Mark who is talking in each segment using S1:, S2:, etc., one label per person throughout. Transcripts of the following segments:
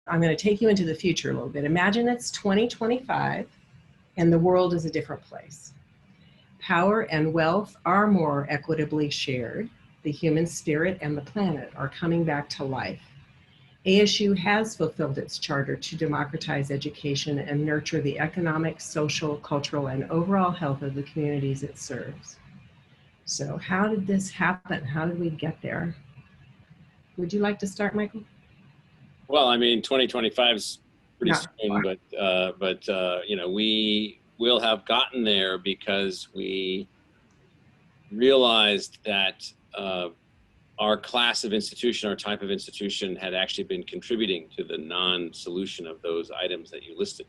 S1: I'm going to take you into the future a little bit. Imagine it's 2025 and the world is a different place. Power and wealth are more equitably shared. The human spirit and the planet are coming back to life. ASU has fulfilled its charter to democratize education and nurture the economic, social, cultural, and overall health of the communities it serves. So how did this happen? How did we get there? Would you like to start, Michael?
S2: Well, I mean, 2025 is pretty soon, but you know, we will have gotten there because we realized that our class of institution, our type of institution, had actually been contributing to the non-solution of those items that you listed.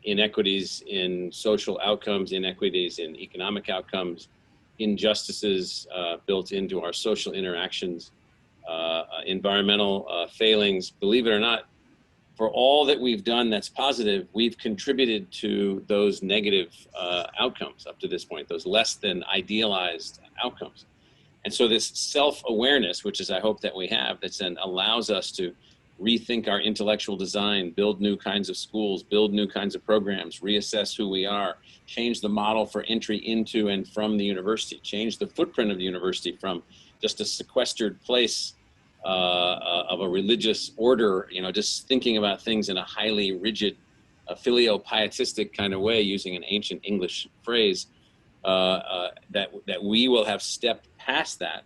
S2: Inequities in social outcomes, inequities in economic outcomes, injustices built into our social interactions, environmental failings. Believe it or not, for all that we've done that's positive, we've contributed to those negative outcomes up to this point, those less than idealized outcomes. And so this self-awareness, which is I hope that we have, that then allows us to rethink our intellectual design, build new kinds of schools, build new kinds of programs, reassess who we are, change the model for entry into and from the university, change the footprint of the university from just a sequestered place of a religious order, you know, just thinking about things in a highly rigid, filio-pietistic kind of way, using an ancient English phrase, that we will have stepped past that,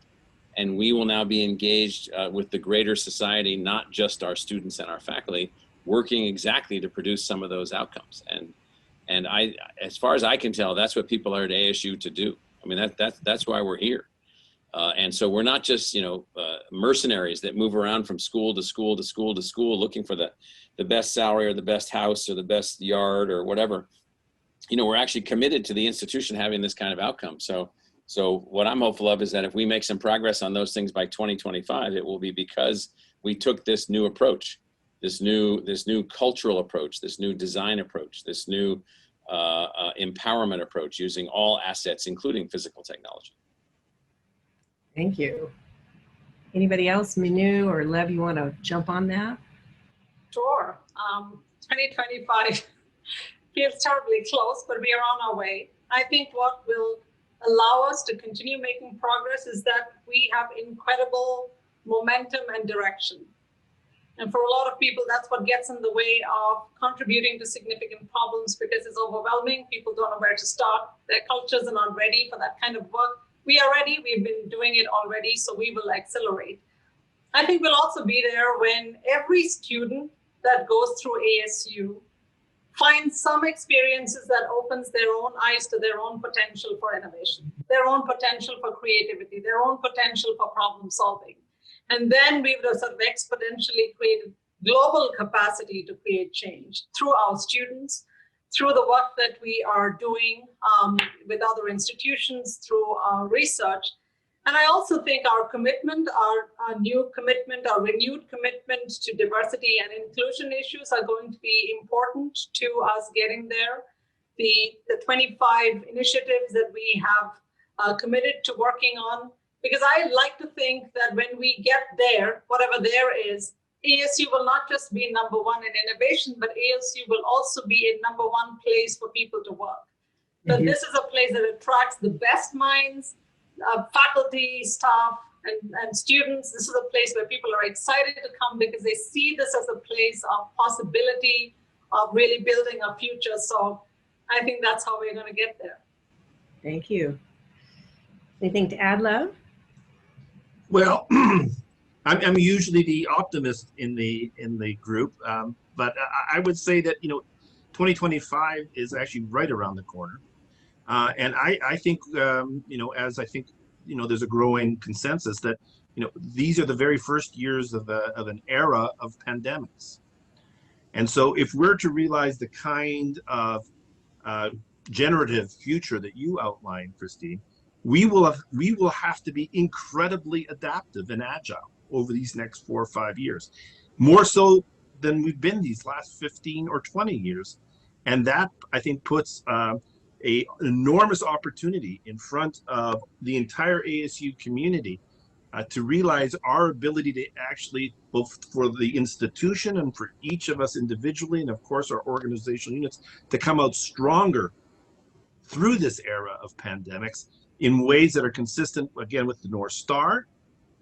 S2: and we will now be engaged with the greater society, not just our students and our faculty, working exactly to produce some of those outcomes. And I, as far as I can tell, that's what people are at ASU to do. I mean, that's why we're here. And so we're not just, you know, mercenaries that move around from school to school to school to school looking for the best salary or the best house or the best yard or whatever. You know, we're actually committed to the institution having this kind of outcome. So what I'm hopeful of is that if we make some progress on those things by 2025, it will be because we took this new approach, this new cultural approach, this new design approach, this new empowerment approach, using all assets, including physical technology.
S1: Thank you. Anybody else, Minu or Lev, you want to jump on that?
S3: Sure. 2025 feels terribly close, but we are on our way. I think what will allow us to continue making progress is that we have incredible momentum and direction. And for a lot of people, that's what gets in the way of contributing to significant problems, because it's overwhelming. People don't know where to start. Their cultures are not ready for that kind of work. We are ready. We've been doing it already, so we will accelerate. I think we'll also be there when every student that goes through ASU finds some experiences that opens their own eyes to their own potential for innovation, their own potential for creativity, their own potential for problem solving. And then we will sort of exponentially create a global capacity to create change through our students, through the work that we are doing with other institutions, through our research. And I also think our commitment, our new commitment, our renewed commitment to diversity and inclusion issues are going to be important to us getting there. The 25 initiatives that we have committed to working on, because I like to think that when we get there, whatever there is, ASU will not just be number one in innovation, but ASU will also be a number one place for people to work. So this is a place that attracts the best minds, faculty, staff, and students. This is a place where people are excited to come because they see this as a place of possibility, of really building a future. So I think that's how we're going to get there.
S1: Thank you. Anything to add, Lev?
S4: Well, I'm usually the optimist in the group, but I would say that 2025 is actually right around the corner, and I think as I think there's a growing consensus that these are the very first years of an era of pandemics, and so if we're to realize the kind of generative future that you outlined, Christine, we will have to be incredibly adaptive and agile over these next 4 or 5 years, more so than we've been these last 15 or 20 years. And that, I think, puts an enormous opportunity in front of the entire ASU community to realize our ability to actually, both for the institution and for each of us individually, and of course our organizational units, to come out stronger through this era of pandemics in ways that are consistent, again, with the North Star,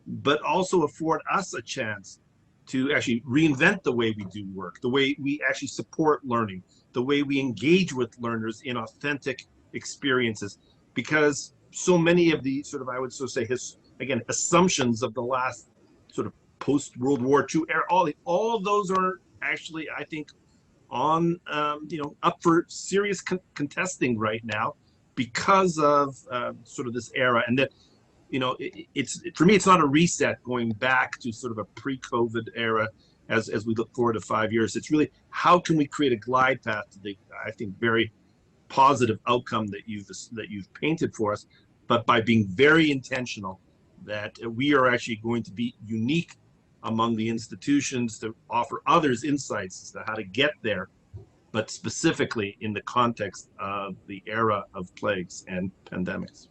S4: but also afford us a chance to actually reinvent the way we do work, the way we actually support learning, the way we engage with learners in authentic experiences. Because so many of the sort of, I would sort of say, again, assumptions of the last sort of post-World War II era, all those are actually, I think, on up for serious contesting right now because of sort of this era. And that, it's, for me, it's not a reset going back to sort of a pre-COVID era as we look forward to 5 years. It's really, how can we create a glide path to the, I think, very positive outcome that you've painted for us, but by being very intentional that we are actually going to be unique among the institutions to offer others insights as to how to get there, but specifically in the context of the era of plagues and pandemics.